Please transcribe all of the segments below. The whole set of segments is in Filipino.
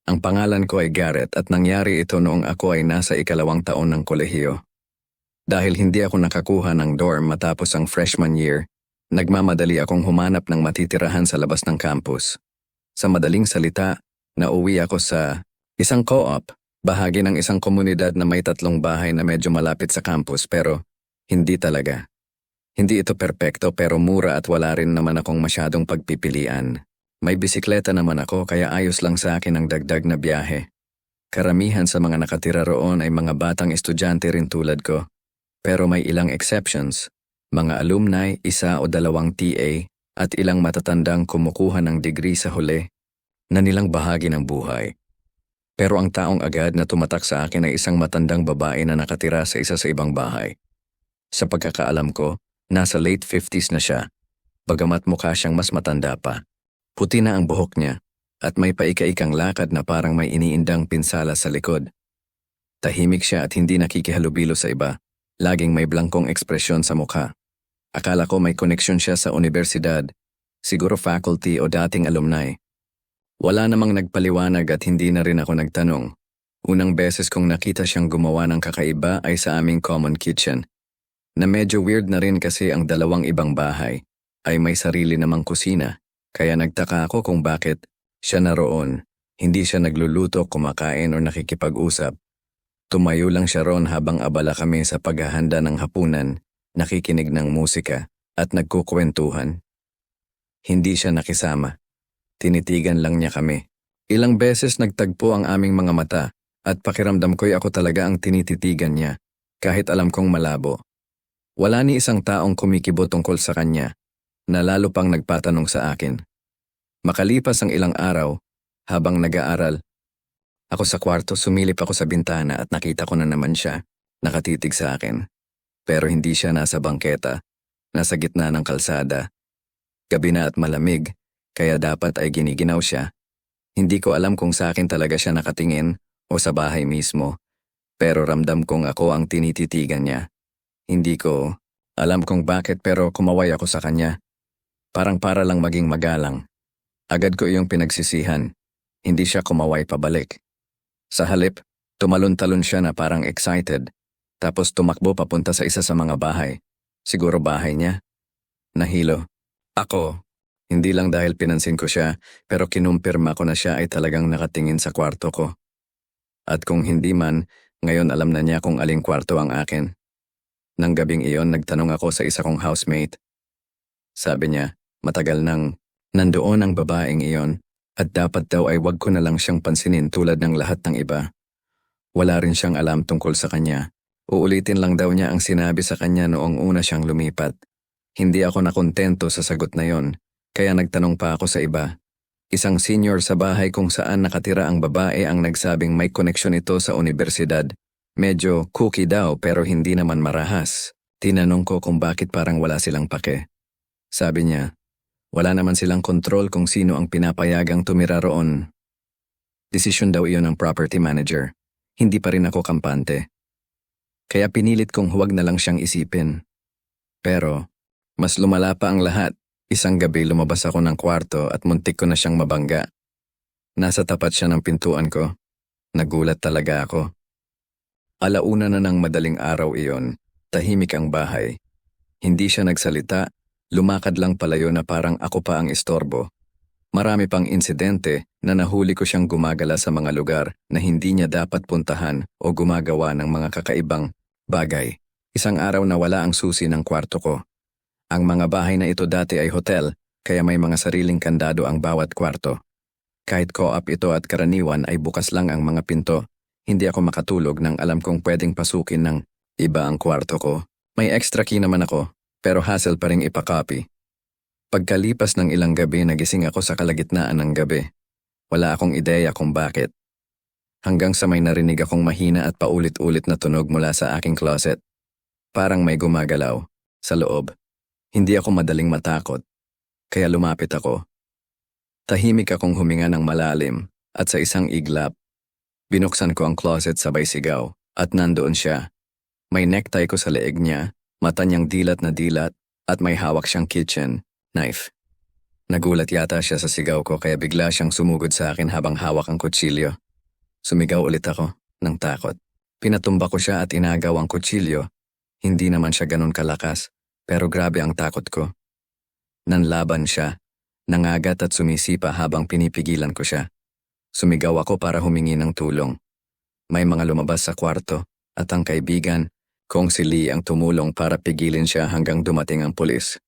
Ang pangalan ko ay Garrett at nangyari ito noong ako ay nasa ikalawang taon ng kolehiyo. Dahil hindi ako nakakuha ng dorm matapos ang freshman year, nagmamadali akong humanap ng matitirahan sa labas ng campus. Sa madaling salita, nauwi ako sa isang co-op, bahagi ng isang komunidad na may 3 bahay na medyo malapit sa campus pero hindi talaga. Hindi ito perpekto pero mura at wala rin naman akong masyadong pagpipilian. May bisikleta naman ako kaya ayos lang sa akin ang dagdag na biyahe. Karamihan sa mga nakatira roon ay mga batang estudyante rin tulad ko. Pero may ilang exceptions, mga alumni, 1 o 2 TA, at ilang matatandang kumukuha ng degree sa huli na nilang bahagi ng buhay. Pero ang taong agad na tumatak sa akin ay isang matandang babae na nakatira sa isa sa ibang bahay. Sa pagkakaalam ko, nasa late 50s na siya, bagamat mukha siyang mas matanda pa. Puti na ang buhok niya at may paika-ikang lakad na parang may iniindang pinsala sa likod. Tahimik siya at hindi nakikihalubilo sa iba. Laging may blankong ekspresyon sa mukha. Akala ko may koneksyon siya sa universidad, siguro faculty o dating alumni. Wala namang nagpaliwanag at hindi na rin ako nagtanong. Unang beses kong nakita siyang gumawa ng kakaiba ay sa aming common kitchen. Na medyo weird na rin kasi ang 2 ibang bahay ay may sarili namang kusina. Kaya nagtaka ako kung bakit siya naroon, hindi siya nagluluto, kumakain o nakikipag-usap. Tumayo lang siya roon habang abala kami sa paghahanda ng hapunan, nakikinig ng musika at nagkukwentuhan. Hindi siya nakisama. Tinitigan lang niya kami. Ilang beses nagtagpo ang aming mga mata at pakiramdam ko'y ako talaga ang tinititigan niya, kahit alam kong malabo. Wala ni isang taong kumikibo tungkol sa kanya, na lalo pang nagpatanong sa akin. Makalipas ang ilang araw, habang nag-aaral, ako sa kwarto sumilip ako sa bintana at nakita ko na naman siya, nakatitig sa akin. Pero hindi siya nasa bangketa, nasa gitna ng kalsada. Gabi na at malamig, kaya dapat ay giniginaw siya. Hindi ko alam kung sa akin talaga siya nakatingin o sa bahay mismo, pero ramdam kong ako ang tinititigan niya. Hindi ko alam kung bakit pero kumaway ako sa kanya. Parang para lang maging magalang. Agad ko iyong pinagsisihan. Hindi siya kumaway pabalik. Sa halip, tumalon-talon siya na parang excited. Tapos tumakbo papunta sa isa sa mga bahay. Siguro bahay niya. Nahilo. Ako, hindi lang dahil pinansin ko siya, pero kinumpirma ko na siya ay talagang nakatingin sa kwarto ko. At kung hindi man, ngayon alam na niya kung aling kwarto ang akin. Nang gabing iyon, nagtanong ako sa isa kong housemate. Sabi niya, matagal nang nandoon ang babaeng iyon at dapat daw ay wag ko na lang siyang pansinin tulad ng lahat ng iba. Wala rin siyang alam tungkol sa kanya. Uulitin lang daw niya ang sinabi sa kanya noong una siyang lumipat. Hindi ako nakontento sa sagot na yon, kaya nagtanong pa ako sa iba. Isang senior sa bahay kung saan nakatira ang babae ang nagsabing may koneksyon ito sa universidad. Medyo cookie daw pero hindi naman marahas. Tinanong ko kung bakit parang wala silang pake. Sabi niya, wala naman silang kontrol kung sino ang pinapayagang tumira roon. Desisyon daw iyon ng property manager. Hindi pa rin ako kampante. Kaya pinilit kong huwag na lang siyang isipin. Pero, mas lumala pa ang lahat. Isang gabi lumabas ako ng kwarto at muntik ko na siyang mabangga. Nasa tapat siya ng pintuan ko. Nagulat talaga ako. Alauna na ng madaling araw iyon, tahimik ang bahay. Hindi siya nagsalita, lumakad lang palayo na parang ako pa ang istorbo. Marami pang insidente na nahuli ko siyang gumagala sa mga lugar na hindi niya dapat puntahan o gumagawa ng mga kakaibang bagay. Isang araw na wala ang susi ng kwarto ko. Ang mga bahay na ito dati ay hotel, kaya may mga sariling kandado ang bawat kwarto. Kahit co-op ito at karaniwan ay bukas lang ang mga pinto, hindi ako makatulog nang alam kong pwedeng pasukin ng iba ang kwarto ko. May extra key naman ako, pero hassle pa ring ipakopy. Pagkalipas ng ilang gabi, nagising ako sa kalagitnaan ng gabi. Wala akong ideya kung bakit. Hanggang sa may narinig akong mahina at paulit-ulit na tunog mula sa aking closet. Parang may gumagalaw sa loob. Hindi ako madaling matakot, kaya lumapit ako. Tahimik akong huminga ng malalim at sa isang iglap, binuksan ko ang closet sabay sigaw at nandoon siya. May necktie ko sa leeg niya, mata niyang dilat na dilat at may hawak siyang kitchen knife. Nagulat yata siya sa sigaw ko kaya bigla siyang sumugod sa akin habang hawak ang kutsilyo. Sumigaw ulit ako ng takot. Pinatumba ko siya at inagaw ang kutsilyo. Hindi naman siya ganun kalakas, pero grabe ang takot ko. Nanlaban siya, nangagat at sumisipa habang pinipigilan ko siya. Sumigaw ako para humingi ng tulong. May mga lumabas sa kwarto at ang kaibigan kong si Lee ang tumulong para pigilin siya hanggang dumating ang pulis.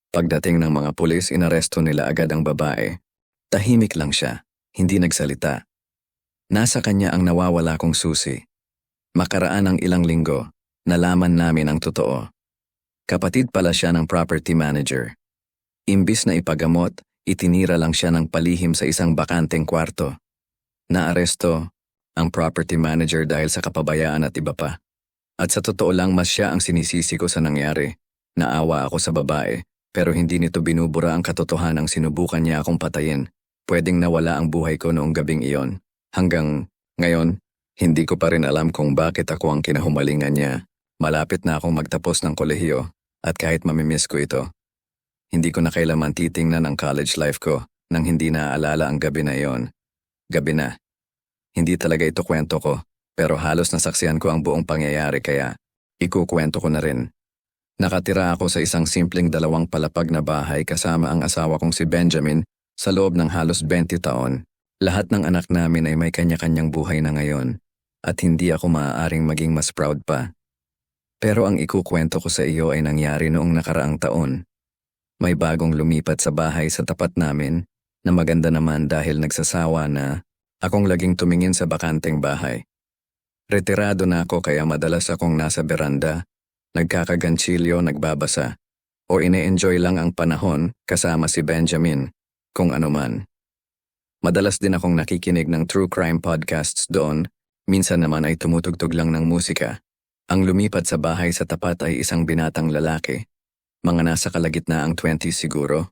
Pagdating ng mga pulis, inaresto nila agad ang babae. Tahimik lang siya, hindi nagsalita. Nasa kanya ang nawawala kong susi. Makaraan ng ilang linggo, nalaman namin ang totoo. Kapatid pala siya ng property manager. Imbis na ipagamot, itinira lang siya ng palihim sa isang bakanteng kwarto. Naaresto ang property manager dahil sa kapabayaan at iba pa. At sa totoo lang mas siya ang sinisisi ko sa nangyari. Naawa ako sa babae, pero hindi nito binubura ang katotohanang sinubukan niya akong patayin. Pwedeng nawala ang buhay ko noong gabing iyon. Hanggang ngayon, hindi ko pa rin alam kung bakit ako ang kinahumalingan niya. Malapit na akong magtapos ng kolehiyo at kahit mamimiss ko ito. Hindi ko na kailanman titingnan ang college life ko nang hindi naaalala ang gabi na iyon. Gabi na. Hindi talaga ito kwento ko, pero halos nasaksihan ko ang buong pangyayari kaya ikukwento ko na rin. Nakatira ako sa isang simpleng 2 palapag na bahay kasama ang asawa kong si Benjamin sa loob ng halos 20 taon. Lahat ng anak namin ay may kanya-kanyang buhay na ngayon at hindi ako maaaring maging mas proud pa. Pero ang ikukwento ko sa iyo ay nangyari noong nakaraang taon. May bagong lumipat sa bahay sa tapat namin na maganda naman dahil nagsasawa na akong laging tumingin sa bakanteng bahay. Retirado na ako kaya madalas akong nasa beranda, nagkakagantsilyo, nagbabasa, o ine-enjoy lang ang panahon kasama si Benjamin, kung ano man. Madalas din akong nakikinig ng true crime podcasts doon, minsan naman ay tumutugtog lang ng musika. Ang lumipat sa bahay sa tapat ay isang binatang lalaki, mga nasa kalagitnaang 20s siguro.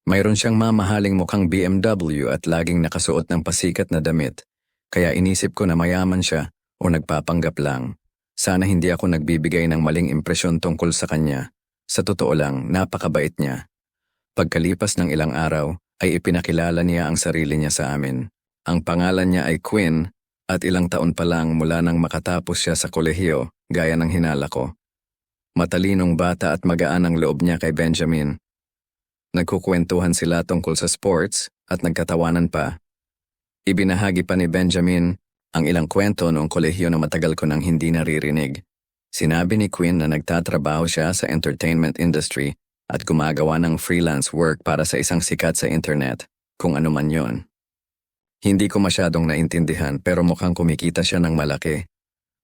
Mayroon siyang mamahaling mukhang BMW at laging nakasuot ng pasikat na damit, kaya inisip ko na mayaman siya o nagpapanggap lang. Sana hindi ako nagbibigay ng maling impresyon tungkol sa kanya. Sa totoo lang, napakabait niya. Pagkalipas ng ilang araw, ay ipinakilala niya ang sarili niya sa amin. Ang pangalan niya ay Quinn at ilang taon pa lang mula nang makatapos siya sa kolehiyo, gaya ng hinala ko. Matalinong bata at magaan ang loob niya kay Benjamin. Nagkukwentuhan sila tungkol sa sports at nagkatawanan pa. Ibinahagi pa ni Benjamin ang ilang kwento noong kolehiyo na matagal ko nang hindi naririnig. Sinabi ni Quinn na nagtatrabaho siya sa entertainment industry at gumagawa ng freelance work para sa isang sikat sa internet, kung ano man yon. Hindi ko masyadong naintindihan pero mukhang kumikita siya ng malaki.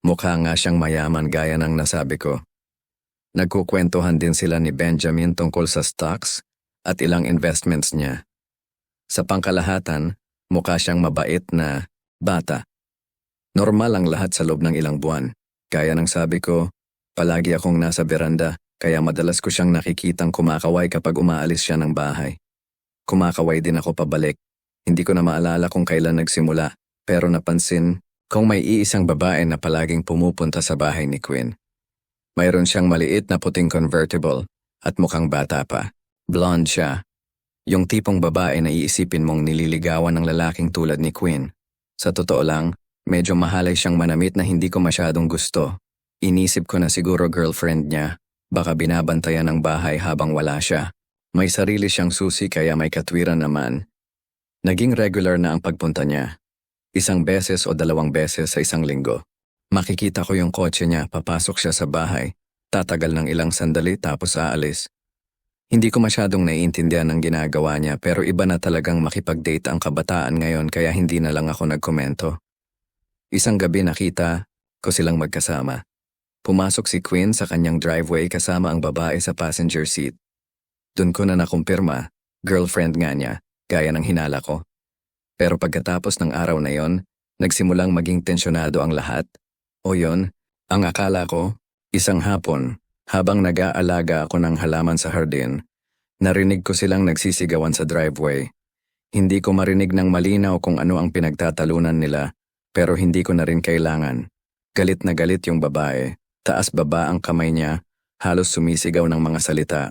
Mukha nga siyang mayaman gaya ng nasabi ko. Nagkukwentuhan din sila ni Benjamin tungkol sa stocks at ilang investments niya. Sa pangkalahatan, mukha siyang mabait na bata. Normal ang lahat sa loob ng ilang buwan. Gaya ng sabi ko, palagi akong nasa beranda kaya madalas ko siyang nakikitang kumakaway kapag umaalis siya ng bahay. Kumakaway din ako pabalik. Hindi ko na maalala kung kailan nagsimula, pero napansin kung may iisang babae na palaging pumupunta sa bahay ni Quinn. Mayroon siyang maliit na puting convertible at mukhang bata pa. Blonde siya. Yung tipong babae na iisipin mong nililigawan ng lalaking tulad ni Quinn. Sa totoo lang, medyo mahalay siyang manamit na hindi ko masyadong gusto. Inisip ko na siguro girlfriend niya. Baka binabantayan ng bahay habang wala siya. May sarili siyang susi kaya may katwiran naman. Naging regular na ang pagpunta niya. 1 beses o 2 beses sa isang linggo. Makikita ko yung kotse niya, papasok siya sa bahay. Tatagal ng ilang sandali tapos aalis. Hindi ko masyadong naiintindihan ang ginagawa niya pero iba na talagang makipag-date ang kabataan ngayon kaya hindi na lang ako nagkomento. Isang gabi nakita ko silang magkasama. Pumasok si Quinn sa kanyang driveway kasama ang babae sa passenger seat. Doon ko na nakumpirma, girlfriend nga niya, gaya ng hinala ko. Pero pagkatapos ng araw na yon, nagsimulang maging tensyonado ang lahat. O yon, ang akala ko, isang hapon, habang nag-aalaga ako ng halaman sa hardin, narinig ko silang nagsisigawan sa driveway. Hindi ko marinig ng malinaw kung ano ang pinagtatalunan nila, pero hindi ko na rin kailangan. Galit na galit yung babae. Taas-baba ang kamay niya, halos sumisigaw ng mga salita.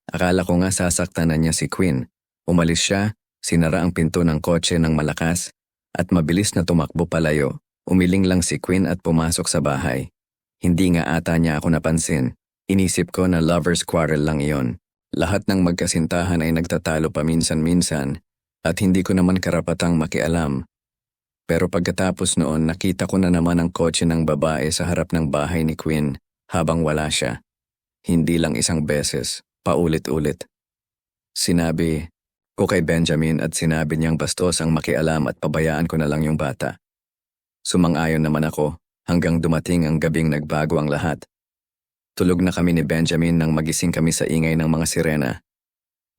Akala ko nga sasaktan na niya si Quinn, Umalis siya, sinara ang pinto ng kotse ng malakas, at mabilis na tumakbo palayo. Umiling lang si Quinn at pumasok sa bahay. Hindi nga ata niya ako napansin. Inisip ko na lover's quarrel lang iyon. Lahat ng magkasintahan ay nagtatalo paminsan-minsan at hindi ko naman karapatang makialam. Pero pagkatapos noon nakita ko na naman ang kotse ng babae sa harap ng bahay ni Quinn habang wala siya. Hindi lang isang beses, paulit-ulit. Sinabi ko kay Benjamin at sinabi niyang bastos ang makialam at pabayaan ko na lang yung bata. Sumang-ayon naman ako hanggang dumating ang gabing nagbago ang lahat. Tulog na kami ni Benjamin nang magising kami sa ingay ng mga sirena.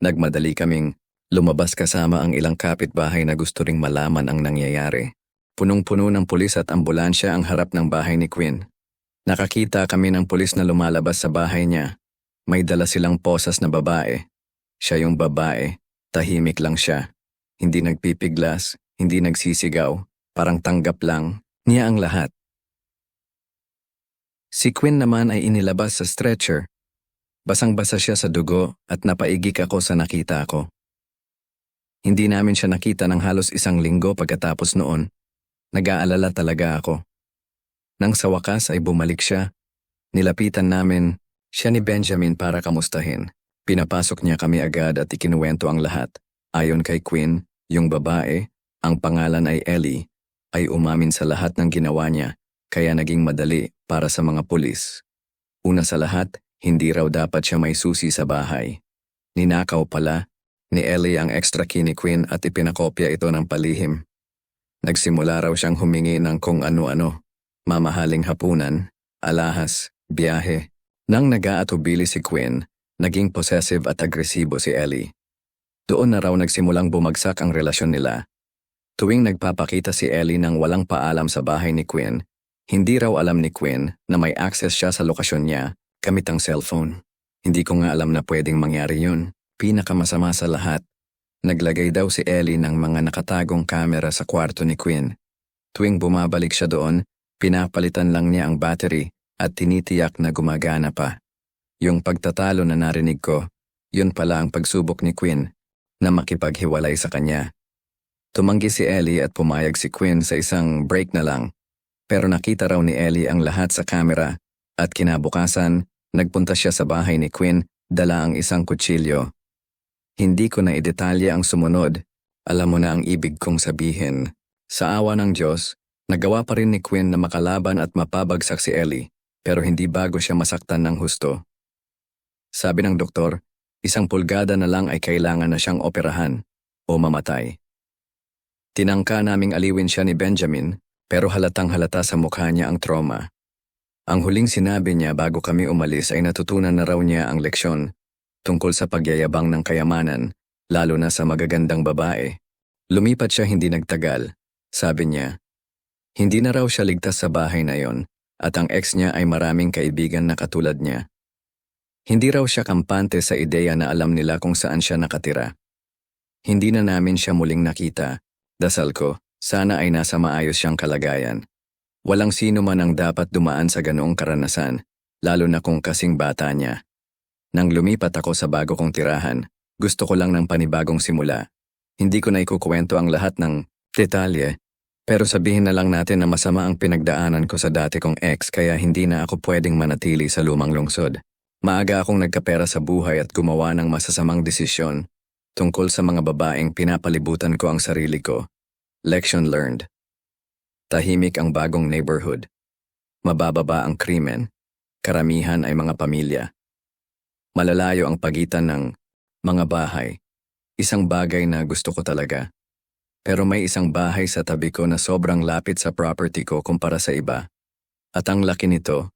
Nagmadali kaming lumabas kasama ang ilang kapitbahay na gusto ring malaman ang nangyayari. Punong-puno ng pulis at ambulansya ang harap ng bahay ni Quinn. Nakakita kami ng pulis na lumalabas sa bahay niya. May dala silang posas na babae. Siya yung babae, tahimik lang siya. Hindi nagpipiglas, hindi nagsisigaw, parang tanggap lang niya ang lahat. Si Quinn naman ay inilabas sa stretcher. Basang-basa siya sa dugo at napaigik ako sa nakita ko. Hindi namin siya nakita ng halos 1 linggo pagkatapos noon. Nag-aalala talaga ako. Nang sa wakas ay bumalik siya, nilapitan namin siya ni Benjamin para kamustahin. Pinapasok niya kami agad at ikinuwento ang lahat. Ayon kay Quinn, yung babae, ang pangalan ay Ellie, ay umamin sa lahat ng ginawa niya, kaya naging madali para sa mga pulis. Una sa lahat, hindi raw dapat siya may susi sa bahay. Ninakaw pala ni Ellie ang extra key ni Quinn at ipinakopya ito ng palihim. Nagsimula raw siyang humingi ng kung ano-ano, mamahaling hapunan, alahas, biyahe. Nang nag-aatubili si Quinn, naging possessive at agresibo si Ellie. Doon na raw nagsimulang bumagsak ang relasyon nila. Tuwing nagpapakita si Ellie nang walang paalam sa bahay ni Quinn, hindi raw alam ni Quinn na may access siya sa lokasyon niya gamit ang cellphone. Hindi ko nga alam na pwedeng mangyari yun. Pinakamasama sa lahat, naglagay daw si Ellie ng mga nakatagong kamera sa kwarto ni Quinn. Tuwing bumabalik siya doon, pinapalitan lang niya ang battery at tinitiyak na gumagana pa. Yung pagtatalo na narinig ko, yun pala ang pagsubok ni Quinn na makipaghiwalay sa kanya. Tumanggi si Ellie at pumayag si Quinn sa isang break na lang. Pero nakita raw ni Ellie ang lahat sa kamera at kinabukasan, nagpunta siya sa bahay ni Quinn, dala ang isang kutsilyo. Hindi ko na idetalye ang sumunod. Alam mo na ang ibig kong sabihin. Sa awa ng Diyos, nagawa pa rin ni Quinn na makalaban at mapabagsak si Ellie, pero hindi bago siya masaktan ng husto. Sabi ng doktor, 1 pulgada na lang ay kailangan na siyang operahan o mamatay. Tinangka naming aliwin siya ni Benjamin, pero halatang-halata sa mukha niya ang trauma. Ang huling sinabi niya bago kami umalis ay natutunan na raw niya ang leksyon tungkol sa pagyayabang ng kayamanan, lalo na sa magagandang babae. Lumipat siya hindi nagtagal. Sabi niya, hindi na raw siya ligtas sa bahay na yon at ang ex niya ay maraming kaibigan na katulad niya. Hindi raw siya kampante sa ideya na alam nila kung saan siya nakatira. Hindi na namin siya muling nakita. Dasal ko, sana ay nasa maayos siyang kalagayan. Walang sino man ang dapat dumaan sa ganoong karanasan, lalo na kung kasing bata niya. Nang lumipat ako sa bago kong tirahan, gusto ko lang ng panibagong simula. Hindi ko na ikukwento ang lahat ng detalye, pero sabihin na lang natin na masama ang pinagdaanan ko sa dati kong ex kaya hindi na ako pwedeng manatili sa lumang lungsod. Maaga akong nagkapera sa buhay at gumawa ng masasamang desisyon tungkol sa mga babaeng pinapalibutan ko ang sarili ko. Lesson learned. Tahimik ang bagong neighborhood. Mabababa ang krimen. Karamihan ay mga pamilya. Malalayo ang pagitan ng mga bahay. Isang bagay na gusto ko talaga. Pero may isang bahay sa tabi ko na sobrang lapit sa property ko kumpara sa iba. At ang laki nito,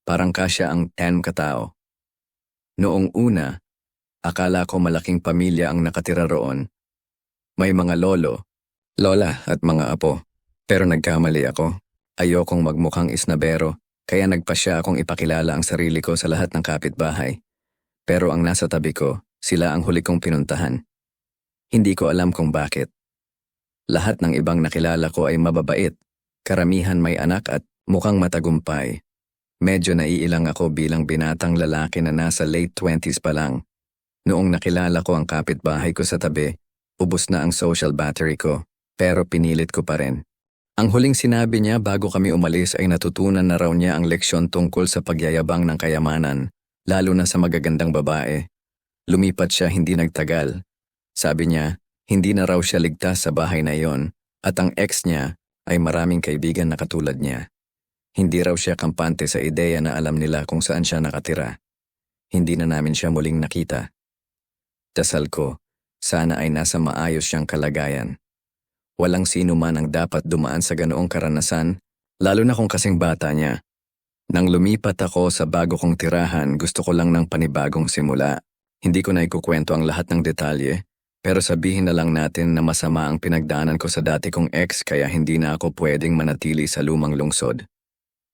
parang kasya ang 10 katao. Noong una, akala ko malaking pamilya ang nakatira roon. May mga lolo, lola at mga apo. Pero nagkamali ako. Ayokong magmukhang isnabero, kaya nagpasya akong ipakilala ang sarili ko sa lahat ng kapitbahay. Pero ang nasa tabi ko, sila ang huli kong pinuntahan. Hindi ko alam kung bakit. Lahat ng ibang nakilala ko ay mababait. Karamihan may anak at mukhang matagumpay. Medyo naiilang ako bilang binatang lalaki na nasa late 20s pa lang. Noong nakilala ko ang kapitbahay ko sa tabi, ubos na ang social battery ko, pero pinilit ko pa rin. Ang huling sinabi niya bago kami umalis ay natutunan na raw niya ang leksyon tungkol sa pagyayabang ng kayamanan, lalo na sa magagandang babae. Lumipat siya hindi nagtagal. Sabi niya, hindi na raw siya ligtas sa bahay na iyon at ang ex niya ay maraming kaibigan na katulad niya. Hindi raw siya kampante sa ideya na alam nila kung saan siya nakatira. Hindi na namin siya muling nakita. Dasal ko, sana ay nasa maayos siyang kalagayan. Walang sino man ang dapat dumaan sa ganoong karanasan, lalo na kung kasing bata niya. Nang lumipat ako sa bago kong tirahan, gusto ko lang ng panibagong simula. Hindi ko na ikukwento ang lahat ng detalye, pero sabihin na lang natin na masama ang pinagdaanan ko sa dati kong ex kaya hindi na ako pwedeng manatili sa lumang lungsod.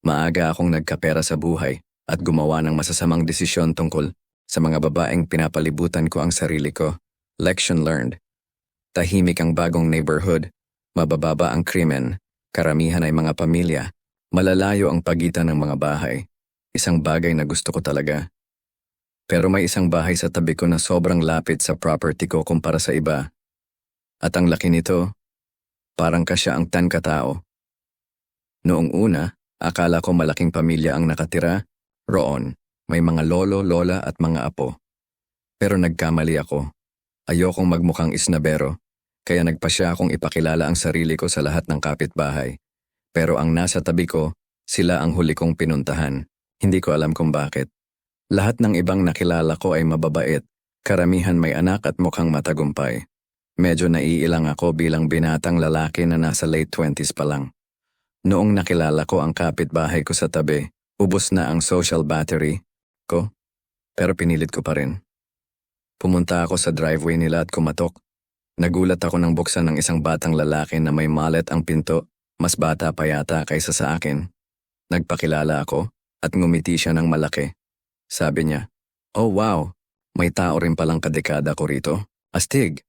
Maaga akong nagkapera sa buhay at gumawa ng masasamang desisyon tungkol sa mga babaeng pinapalibutan ko ang sarili ko. Lesson learned. Tahimik ang bagong neighborhood, mabababa ang krimen, karamihan ay mga pamilya, malalayo ang pagitan ng mga bahay. Isang bagay na gusto ko talaga. Pero may isang bahay sa tabi ko na sobrang lapit sa property ko kumpara sa iba. At ang laki nito, parang kasya ang 10 katao. Noong una, akala ko malaking pamilya ang nakatira, roon, may mga lolo, lola at mga apo. Pero nagkamali ako. Ayokong magmukhang isnabero, kaya nagpasya akong ipakilala ang sarili ko sa lahat ng kapitbahay. Pero ang nasa tabi ko, sila ang huli kong pinuntahan. Hindi ko alam kung bakit. Lahat ng ibang nakilala ko ay mababait, karamihan may anak at mukhang matagumpay. Medyo naiilang ako bilang binatang lalaki na nasa late 20s pa lang. Noong nakilala ko ang kapitbahay ko sa tabi, ubos na ang social battery ko, pero pinilit ko pa rin. Pumunta ako sa driveway nila at kumatok. Nagulat ako nang buksan ng isang batang lalaki na may mallet ang pinto, mas bata pa yata kaysa sa akin. Nagpakilala ako at ngumiti siya ng malaki. Sabi niya, "Oh wow, may tao rin palang kadekada ko rito. Astig."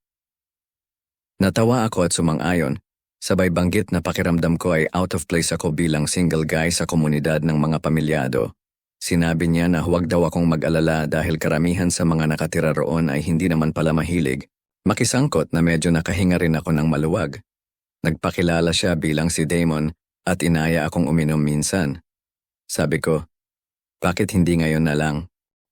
Natawa ako at sumang-ayon. Sabay banggit na pakiramdam ko ay out of place ako bilang single guy sa komunidad ng mga pamilyado. Sinabi niya na huwag daw akong mag-alala dahil karamihan sa mga nakatira roon ay hindi naman pala mahilig. Makisangkot na medyo nakahinga rin ako ng maluwag. Nagpakilala siya bilang si Damon at inaya akong uminom minsan. Sabi ko, bakit hindi ngayon na lang?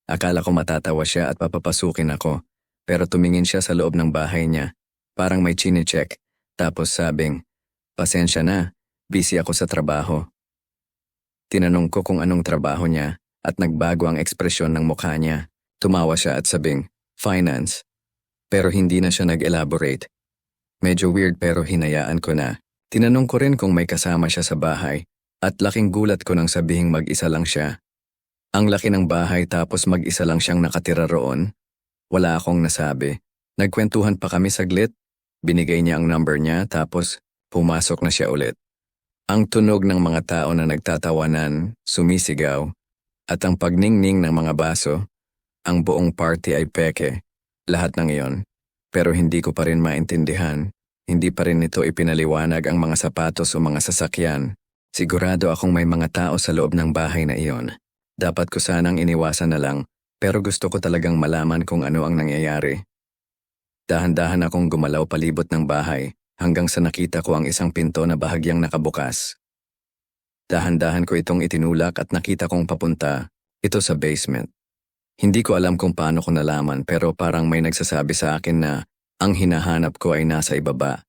Akala ko matatawa siya at papapasukin ako, pero tumingin siya sa loob ng bahay niya. Parang may chine-check, tapos sabing, pasensya na, busy ako sa trabaho. Tinanong ko kung anong trabaho niya at nagbago ang ekspresyon ng mukha niya. Tumawa siya at sabing, finance. Pero hindi na siya nag-elaborate. Medyo weird pero hinayaan ko na. Tinanong ko rin kung may kasama siya sa bahay at laking gulat ko nang sabihing mag-isa lang siya. Ang laki ng bahay tapos mag-isa lang siyang nakatira roon. Wala akong nasabi. Nagkwentuhan pa kami saglit. Binigay niya ang number niya tapos pumasok na siya ulit. Ang tunog ng mga tao na nagtatawanan, sumisigaw, at ang pagningning ng mga baso, ang buong party ay peke, lahat ng iyon. Pero hindi ko pa rin maintindihan, hindi pa rin ito ipinaliwanag ang mga sapatos o mga sasakyan. Sigurado akong may mga tao sa loob ng bahay na iyon. Dapat ko sanang iniwasan na lang, pero gusto ko talagang malaman kung ano ang nangyayari. Dahan-dahan akong gumalaw palibot ng bahay, hanggang sa nakita ko ang isang pinto na bahagyang nakabukas. Dahan-dahan ko itong itinulak at nakita kong papunta, ito sa basement. Hindi ko alam kung paano ko nalaman pero parang may nagsasabi sa akin na ang hinahanap ko ay nasa ibaba.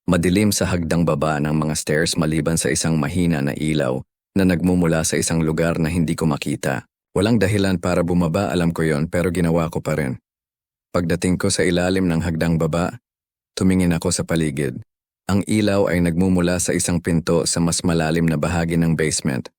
Madilim sa hagdang baba ng mga stairs maliban sa isang mahina na ilaw na nagmumula sa isang lugar na hindi ko makita. Walang dahilan para bumaba, alam ko yon pero ginawa ko pa rin. Pagdating ko sa ilalim ng hagdang baba, tumingin ako sa paligid. Ang ilaw ay nagmumula sa isang pinto sa mas malalim na bahagi ng basement.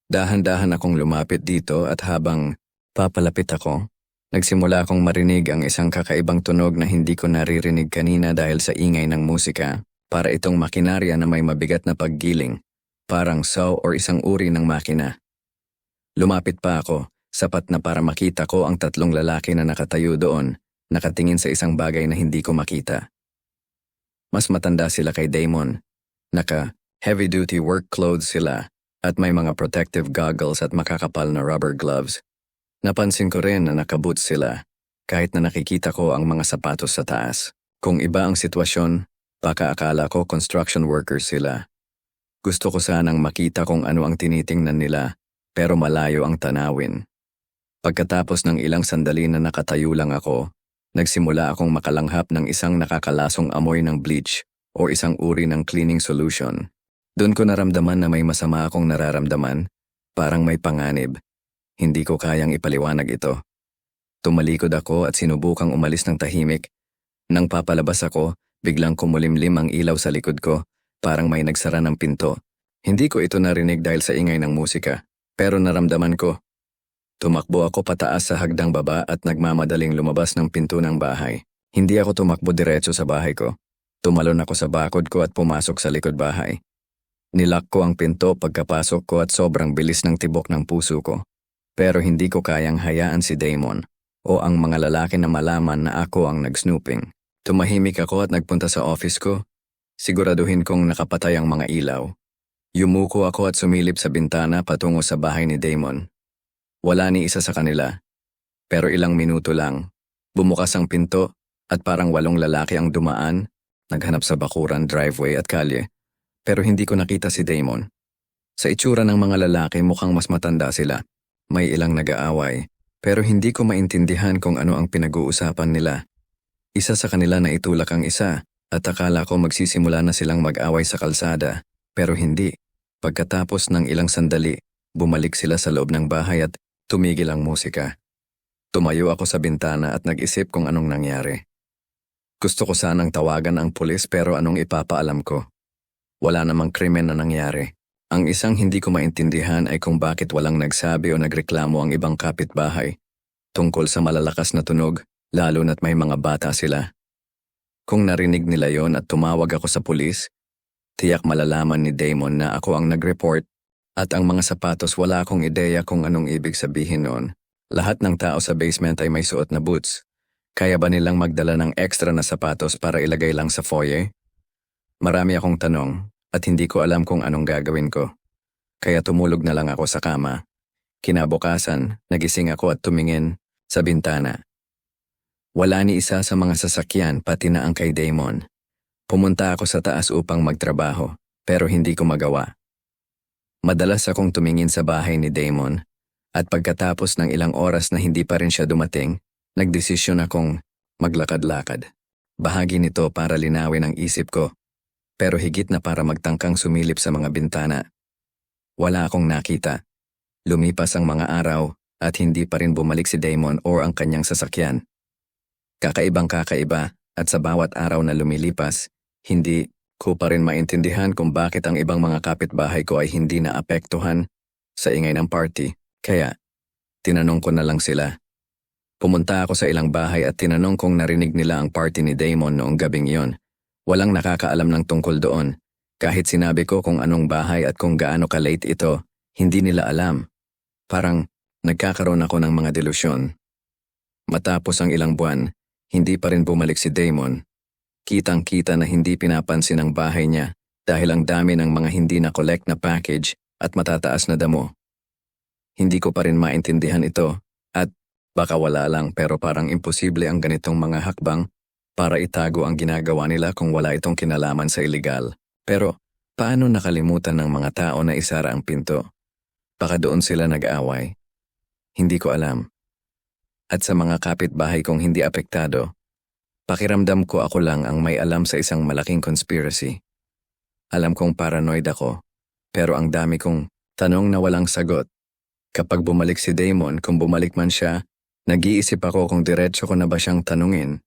Dahan-dahan akong lumapit dito at habang papalapit ako, nagsimula akong marinig ang isang kakaibang tunog na hindi ko naririnig kanina dahil sa ingay ng musika. Para itong makinarya na may mabigat na paggiling, parang saw or isang uri ng makina. Lumapit pa ako, sapat na para makita ko ang tatlong lalaki na nakatayo doon, nakatingin sa isang bagay na hindi ko makita. Mas matanda sila kay Damon. Naka-heavy-duty work clothes sila at may mga protective goggles at makakapal na rubber gloves. Napansin ko rin na naka-boots sila, kahit na nakikita ko ang mga sapatos sa taas. Kung iba ang sitwasyon, baka akala ko construction workers sila. Gusto ko sanang makita kung ano ang tinitingnan nila, pero malayo ang tanawin. Pagkatapos ng ilang sandali na nakatayo lang ako, nagsimula akong makalanghap ng isang nakakalasong amoy ng bleach o isang uri ng cleaning solution. Doon ko naramdaman na may masama akong nararamdaman, parang may panganib. Hindi ko kayang ipaliwanag ito. Tumalikod ako at sinubukang umalis ng tahimik. Nang papalabas ako, biglang kumulimlim ang ilaw sa likod ko, parang may nagsara ng pinto. Hindi ko ito narinig dahil sa ingay ng musika, pero naramdaman ko. Tumakbo ako pataas sa hagdang baba at nagmamadaling lumabas ng pinto ng bahay. Hindi ako tumakbo diretso sa bahay ko. Tumalon ako sa bakod ko at pumasok sa likod bahay. Nilock ko ang pinto pagkapasok ko at sobrang bilis ng tibok ng puso ko. Pero hindi ko kayang hayaan si Damon o ang mga lalaki na malaman na ako ang nag-snooping. Tumahimik ako at nagpunta sa office ko. Siguraduhin kong nakapatay ang mga ilaw. Yumuko ako at sumilip sa bintana patungo sa bahay ni Damon. Wala ni isa sa kanila. Pero ilang minuto lang, bumukas ang pinto at parang 8 lalaki ang dumaan, naghanap sa bakuran, driveway at kalye. Pero hindi ko nakita si Damon. Sa itsura ng mga lalaki mukhang mas matanda sila. May ilang nag-aaway, pero hindi ko maintindihan kung ano ang pinag-uusapan nila. Isa sa kanila na itulak ang isa at akala ko magsisimula na silang mag-away sa kalsada, pero hindi. Pagkatapos ng ilang sandali, bumalik sila sa loob ng bahay at tumigil ang musika. Tumayo ako sa bintana at nag-isip kung anong nangyari. Gusto ko sanang tawagan ang pulis pero anong ipapaalam ko? Wala namang krimen na nangyari. Ang isang hindi ko maintindihan ay kung bakit walang nagsabi o nagreklamo ang ibang kapitbahay tungkol sa malalakas na tunog, lalo na't may mga bata sila. Kung narinig nila yon at tumawag ako sa pulis, tiyak malalaman ni Damon na ako ang nag-report. At ang mga sapatos wala akong ideya kung anong ibig sabihin noon. Lahat ng tao sa basement ay may suot na boots. Kaya ba nilang magdala ng extra na sapatos para ilagay lang sa foyer? Marami akong tanong at hindi ko alam kung anong gagawin ko. Kaya tumulog na lang ako sa kama. Kinabukasan, nagising ako at tumingin sa bintana. Wala ni isa sa mga sasakyan pati na ang kay Damon. Pumunta ako sa taas upang magtrabaho pero hindi ko magawa. Madalas akong tumingin sa bahay ni Damon at pagkatapos ng ilang oras na hindi pa rin siya dumating, nagdesisyon akong maglakad-lakad. Bahagi nito para linawin ang isip ko, pero higit na para magtangkang sumilip sa mga bintana. Wala akong nakita. Lumipas ang mga araw at hindi pa rin bumalik si Damon o ang kanyang sasakyan. Kakaibang kakaiba at sa bawat araw na lumilipas, hindi ko pa rin maintindihan kung bakit ang ibang mga kapitbahay ko ay hindi naapektuhan sa ingay ng party. Kaya, tinanong ko na lang sila. Pumunta ako sa ilang bahay at tinanong kung narinig nila ang party ni Damon noong gabing iyon. Walang nakakaalam ng tungkol doon. Kahit sinabi ko kung anong bahay at kung gaano ka-late ito, hindi nila alam. Parang nagkakaroon ako ng mga delusyon. Matapos ang ilang buwan, hindi pa rin bumalik si Damon. Kitang-kita na hindi pinapansin ang bahay niya dahil ang dami ng mga hindi na-collect na package at matataas na damo. Hindi ko pa rin maintindihan ito at baka wala lang pero parang imposible ang ganitong mga hakbang para itago ang ginagawa nila kung wala itong kinalaman sa iligal. Pero paano nakalimutan ng mga tao na isara ang pinto? Baka doon sila nag-away. Hindi ko alam. At sa mga kapitbahay kong hindi apektado, pakiramdam ko ako lang ang may alam sa isang malaking conspiracy. Alam kong paranoid ako, pero ang dami kong tanong na walang sagot. Kapag bumalik si Damon, kung bumalik man siya, nag-iisip ako kung diretso ko na ba siyang tanungin